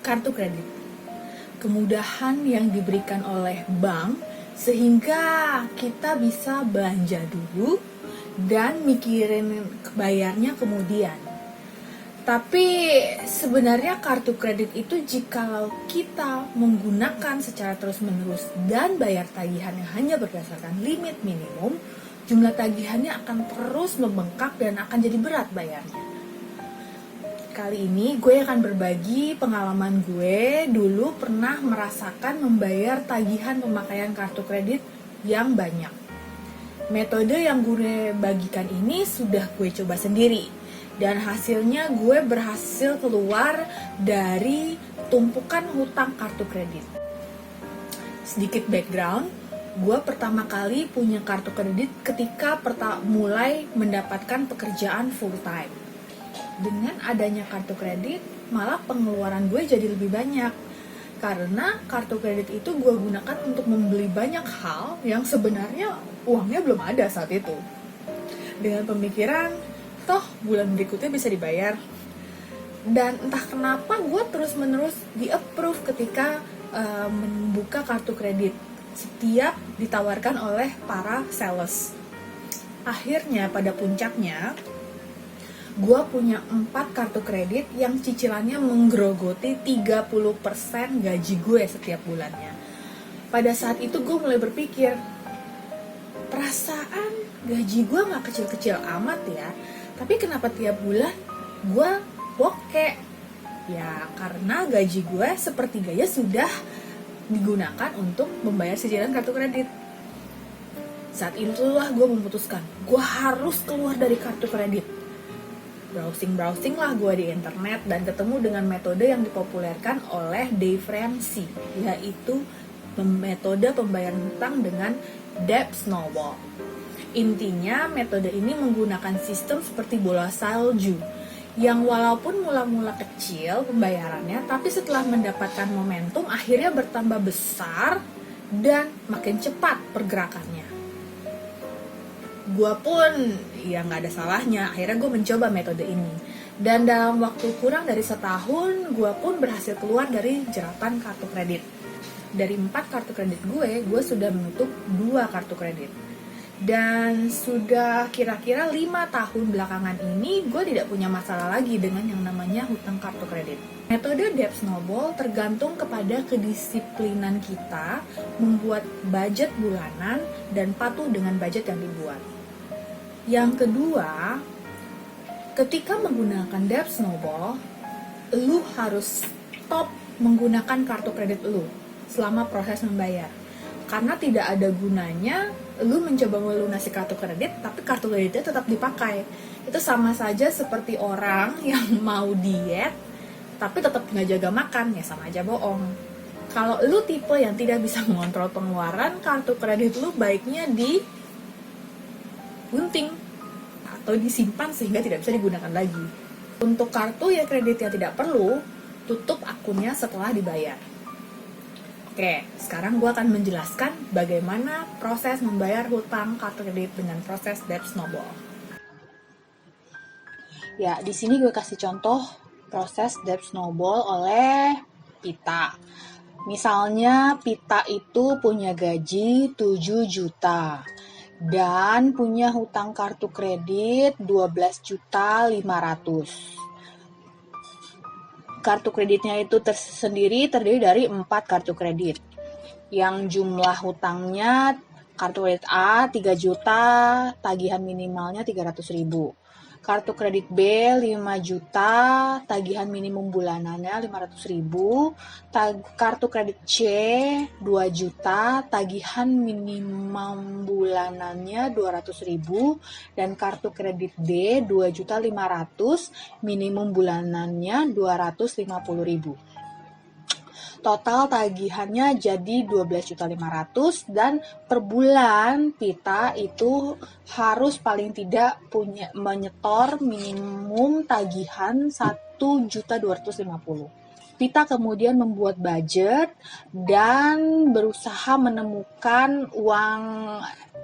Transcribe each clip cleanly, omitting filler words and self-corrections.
Kartu kredit, kemudahan yang diberikan oleh bank sehingga kita bisa belanja dulu dan mikirin bayarnya kemudian. Tapi sebenarnya kartu kredit itu jikalau kita menggunakan secara terus-menerus dan bayar tagihannya hanya berdasarkan limit minimum, jumlah tagihannya akan terus membengkak dan akan jadi berat bayarnya. Kali ini gue akan berbagi pengalaman gue dulu pernah merasakan membayar tagihan pemakaian kartu kredit yang banyak. Metode yang gue bagikan ini sudah gue coba sendiri, dan hasilnya gue berhasil keluar dari tumpukan hutang kartu kredit. Sedikit background, gue pertama kali punya kartu kredit ketika mulai mendapatkan pekerjaan full time. Dengan adanya kartu kredit, malah pengeluaran gue jadi lebih banyak. Karena kartu kredit itu gue gunakan untuk membeli banyak hal yang sebenarnya uangnya belum ada saat itu. Dengan pemikiran, toh bulan berikutnya bisa dibayar. Dan entah kenapa gue terus-menerus di-approve ketika membuka kartu kredit setiap ditawarkan oleh para sales. Akhirnya pada puncaknya, gue punya 4 kartu kredit yang cicilannya menggerogoti 30% gaji gue setiap bulannya. Pada saat itu gue mulai berpikir, perasaan gaji gue gak kecil-kecil amat ya, tapi kenapa tiap bulan gue bokeh? Ya karena gaji gue sepertiganya sudah digunakan untuk membayar cicilan kartu kredit. Saat itulah gue memutuskan, gue harus keluar dari kartu kredit. Browsing lah gue di internet dan ketemu dengan metode yang dipopulerkan oleh Dave Ramsey, yaitu metode pembayaran hutang dengan debt snowball. Intinya metode ini menggunakan sistem seperti bola salju, yang walaupun mula-mula kecil pembayarannya, tapi setelah mendapatkan momentum akhirnya bertambah besar dan makin cepat pergerakannya. Gue pun ya gak ada salahnya, akhirnya gue mencoba metode ini. Dan dalam waktu kurang dari setahun, gue pun berhasil keluar dari jeratan kartu kredit. Dari 4 kartu kredit gue sudah menutup 2 kartu kredit. Dan sudah kira-kira 5 tahun belakangan ini, gue tidak punya masalah lagi dengan yang namanya hutang kartu kredit. Metode debt snowball tergantung kepada kedisiplinan kita membuat budget bulanan dan patuh dengan budget yang dibuat. Yang kedua, ketika menggunakan debt snowball, lu harus stop menggunakan kartu kredit lu selama proses membayar. Karena tidak ada gunanya lu mencoba melunasi kartu kredit tapi kartu kreditnya tetap dipakai. Itu sama saja seperti orang yang mau diet tapi tetap nggak jaga makan, ya sama aja bohong. Kalau lu tipe yang tidak bisa mengontrol pengeluaran, kartu kredit lu baiknya digunting atau disimpan sehingga tidak bisa digunakan lagi. Untuk kartu ya kredit yang tidak perlu, tutup akunnya setelah dibayar. Oke, sekarang gue akan menjelaskan bagaimana proses membayar hutang kartu kredit dengan proses debt snowball. Ya, di sini gue kasih contoh proses debt snowball oleh Pita. Misalnya Pita itu punya gaji 7 juta dan punya hutang kartu kredit 12.500.000. Kartu kreditnya itu terdiri dari 4 kartu kredit. Yang jumlah hutangnya kartu kredit A 3 juta, tagihan minimalnya 300.000. Kartu kredit B 5 juta, tagihan minimum bulanannya 500.000. Kartu kredit C 2 juta, tagihan minimum bulanannya 200.000. Dan kartu kredit D 2.500.000, minimum bulanannya 250.000. Total tagihannya jadi 12.500.000 dan per bulan Pita itu harus paling tidak menyetor minimum tagihan 1.250.000. Pita kemudian membuat budget dan berusaha menemukan uang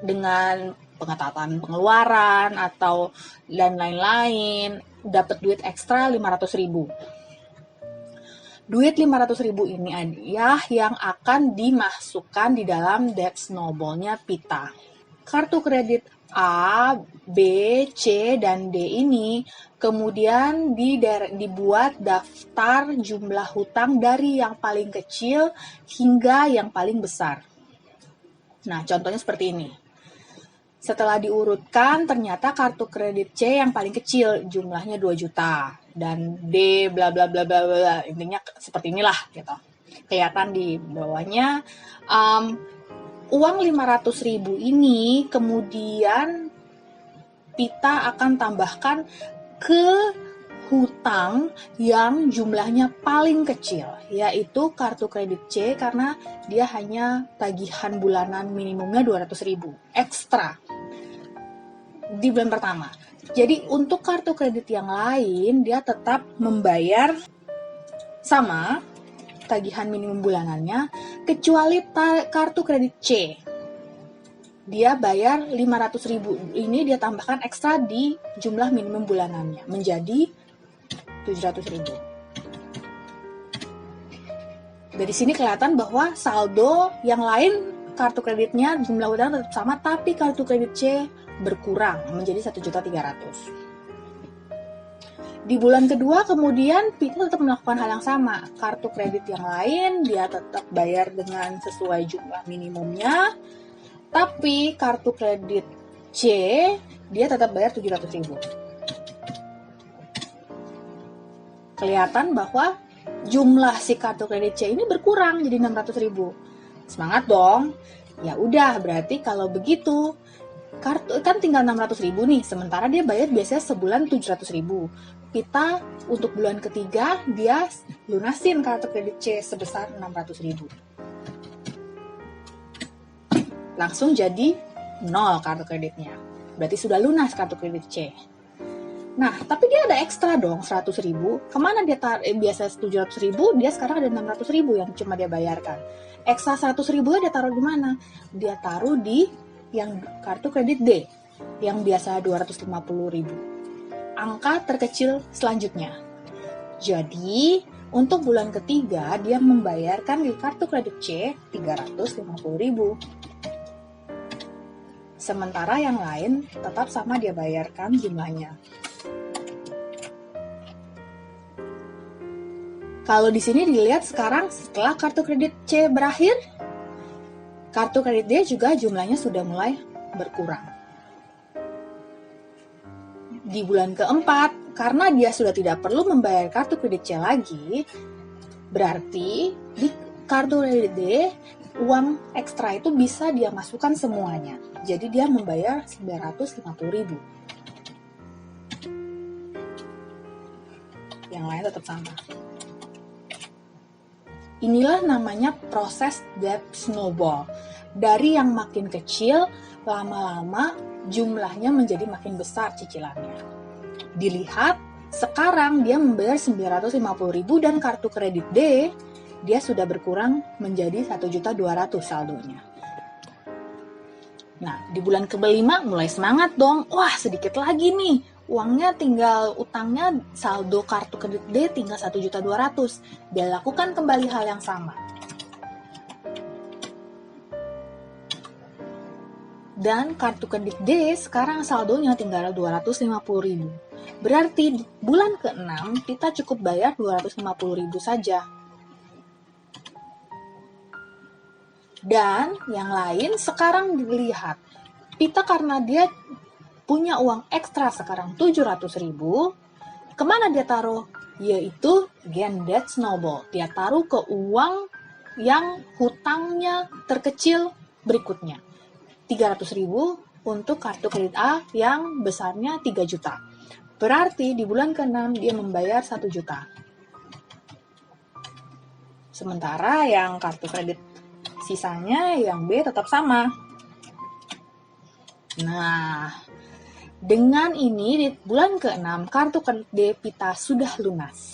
dengan pengetatan pengeluaran atau dan lain-lain, dapat duit ekstra 500.000. Duit 500.000 ini adalah yang akan dimasukkan di dalam debt snowball-nya Pita. Kartu kredit A, B, C, dan D ini kemudian dibuat daftar jumlah hutang dari yang paling kecil hingga yang paling besar. Nah, contohnya seperti ini. Setelah diurutkan, ternyata kartu kredit C yang paling kecil, jumlahnya 2 juta. Dan D, bla bla bla bla bla, intinya seperti inilah gitu. Kelihatan di bawahnya, uang 500.000 ini kemudian Pita akan tambahkan ke hutang yang jumlahnya paling kecil, yaitu kartu kredit C karena dia hanya tagihan bulanan minimumnya 200.000 ekstra di bulan pertama. Jadi untuk kartu kredit yang lain dia tetap membayar sama tagihan minimum bulanannya, kecuali kartu kredit C. Dia bayar 500.000 ini dia tambahkan ekstra di jumlah minimum bulanannya menjadi 700.000. Dari sini kelihatan bahwa saldo yang lain kartu kreditnya jumlah hutang tetap sama, tapi kartu kredit C berkurang menjadi 1.300.000. Di bulan kedua kemudian Pita tetap melakukan hal yang sama. Kartu kredit yang lain dia tetap bayar dengan sesuai jumlah minimumnya, tapi kartu kredit C dia tetap bayar 700.000. Kelihatan bahwa jumlah si kartu kredit C ini berkurang jadi 600.000. Semangat dong. Ya udah, berarti kalau begitu kartu kan tinggal 600.000 nih, sementara dia bayar biasanya sebulan 700.000. Pita untuk bulan ketiga dia lunasin kartu kredit C sebesar 600.000. Langsung jadi 0 kartu kreditnya. Berarti sudah lunas kartu kredit C. Nah, tapi dia ada ekstra dong 100.000. Kemana dia biasa 700.000, dia sekarang ada 600.000 yang cuma dia bayarkan. Ekstra 100.000 dia taruh di mana? Dia taruh di yang kartu kredit D yang biasa 250.000. Angka terkecil selanjutnya. Jadi, untuk bulan ketiga dia membayarkan di kartu kredit C 350.000. Sementara yang lain tetap sama dia bayarkan jumlahnya. Kalau di sini dilihat sekarang setelah kartu kredit C berakhir, kartu kredit D juga jumlahnya sudah mulai berkurang. Di bulan keempat, karena dia sudah tidak perlu membayar kartu kredit C lagi, berarti di kartu kredit D, uang ekstra itu bisa dia masukkan semuanya. Jadi dia membayar 950.000. Yang lain tetap sama. Inilah namanya proses debt snowball. Dari yang makin kecil, lama-lama jumlahnya menjadi makin besar cicilannya. Dilihat, sekarang dia membayar 950.000 dan kartu kredit D, dia sudah berkurang menjadi 1.200.000 saldonya. Nah, di bulan kelima mulai semangat dong. Wah, sedikit lagi nih. Uangnya tinggal, utangnya saldo kartu kredit D tinggal 1.200.000. Dia lakukan kembali hal yang sama. Dan kartu kredit D sekarang saldonya tinggal 250.000. Berarti di bulan ke-6 kita cukup bayar 250.000 saja. Dan yang lain sekarang dilihat, Pita karena dia punya uang ekstra sekarang 700.000, kemana dia taruh? Yaitu again debt snowball. Dia taruh ke uang yang hutangnya terkecil berikutnya. 300.000 untuk kartu kredit A yang besarnya 3 juta. Berarti di bulan ke-6 dia membayar 1 juta. Sementara yang kartu kredit sisanya yang B tetap sama. Nah, dengan ini di bulan ke-6 kartu kredit Pita sudah lunas.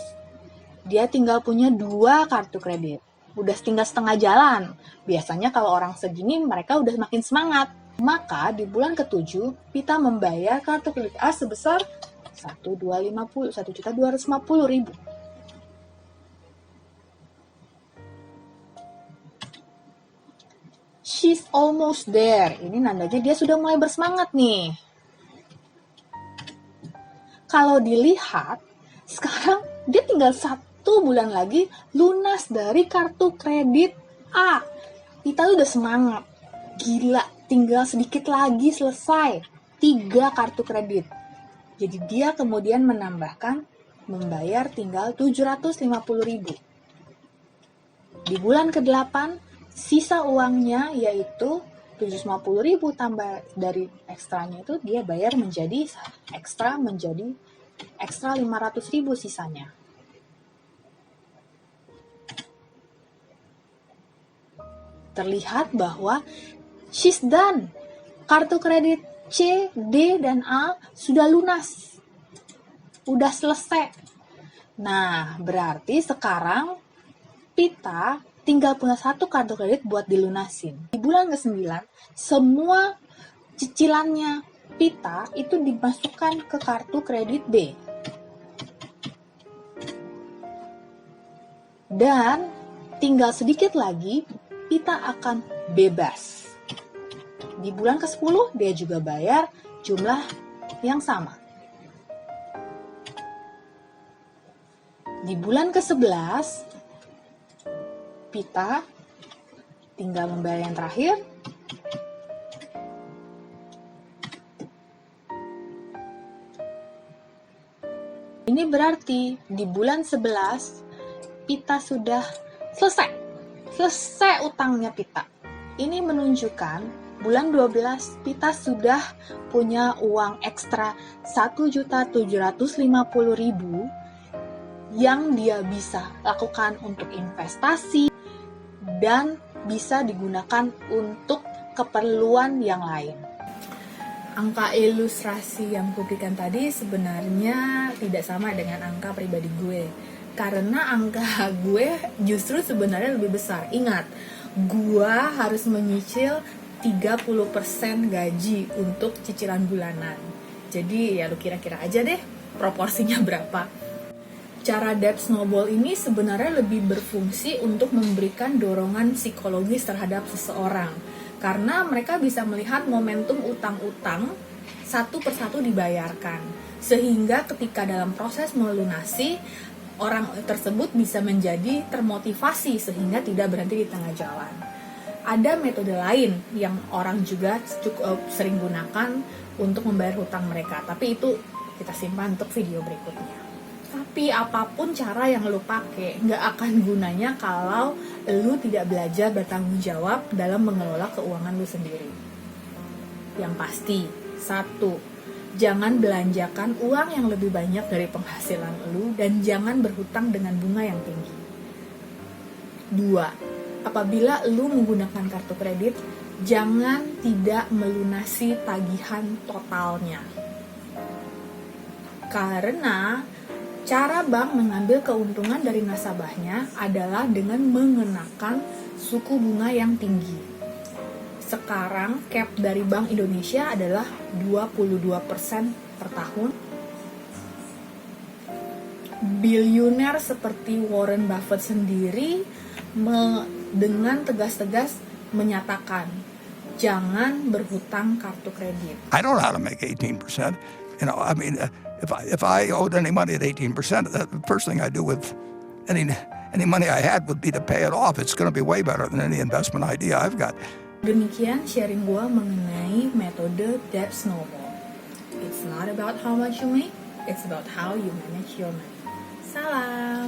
Dia tinggal punya 2 kartu kredit. Udah tinggal setengah jalan. Biasanya kalau orang segini mereka udah makin semangat. Maka di bulan ke-7 Pita membayar kartu kredit A sebesar 1.250.000. He's almost there. Ini nandanya dia sudah mulai bersemangat nih. Kalau dilihat, sekarang dia tinggal 1 bulan lagi lunas dari kartu kredit A. Pita udah semangat. Gila, tinggal sedikit lagi selesai. 3 kartu kredit. Jadi dia kemudian menambahkan membayar tinggal 750.000. Di bulan ke-8, sisa uangnya yaitu 750.000 tambah dari ekstranya itu dia bayar menjadi ekstra 500.000 sisanya. Terlihat bahwa she's done. Kartu kredit C, D, dan A sudah lunas. Udah selesai. Nah, berarti sekarang Pita tinggal punya 1 kartu kredit buat dilunasin. Di bulan ke-9, semua cicilannya Pita itu dimasukkan ke kartu kredit B. Dan tinggal sedikit lagi, Pita akan bebas. Di bulan ke-10, dia juga bayar jumlah yang sama. Di bulan ke-11, Pita tinggal membayar yang terakhir. Ini berarti di bulan 11 Pita sudah selesai utangnya Pita. Ini menunjukkan bulan 12 Pita sudah punya uang ekstra 1.750.000 yang dia bisa lakukan untuk investasi dan bisa digunakan untuk keperluan yang lain. Angka ilustrasi yang gue berikan tadi sebenarnya tidak sama dengan angka pribadi gue. Karena angka gue justru sebenarnya lebih besar. Ingat, gue harus menyicil 30% gaji untuk cicilan bulanan. Jadi ya lu kira-kira aja deh proporsinya berapa. Cara debt snowball ini sebenarnya lebih berfungsi untuk memberikan dorongan psikologis terhadap seseorang. Karena mereka bisa melihat momentum utang-utang satu persatu dibayarkan. Sehingga ketika dalam proses melunasi, orang tersebut bisa menjadi termotivasi sehingga tidak berhenti di tengah jalan. Ada metode lain yang orang juga cukup sering gunakan untuk membayar hutang mereka. Tapi itu kita simpan untuk video berikutnya. Tapi apapun cara yang lo pakai, nggak akan gunanya kalau lo tidak belajar bertanggung jawab dalam mengelola keuangan lo sendiri. Yang pasti, 1, jangan belanjakan uang yang lebih banyak dari penghasilan lo dan jangan berhutang dengan bunga yang tinggi. 2, apabila lo menggunakan kartu kredit, jangan tidak melunasi tagihan totalnya. Karena cara bank mengambil keuntungan dari nasabahnya adalah dengan mengenakan suku bunga yang tinggi. Sekarang cap dari Bank Indonesia adalah 22% per tahun. Bilioner seperti Warren Buffett sendiri dengan tegas-tegas menyatakan jangan berhutang kartu kredit. I don't know how to make 18%. If I owed any money at 18%, the first thing I do with any money I had would be to pay it off. It's going to be way better than any investment idea I've got. Demikian sharing gue mengenai metode debt snowball. It's not about how much you make, it's about how you manage your money. Salam!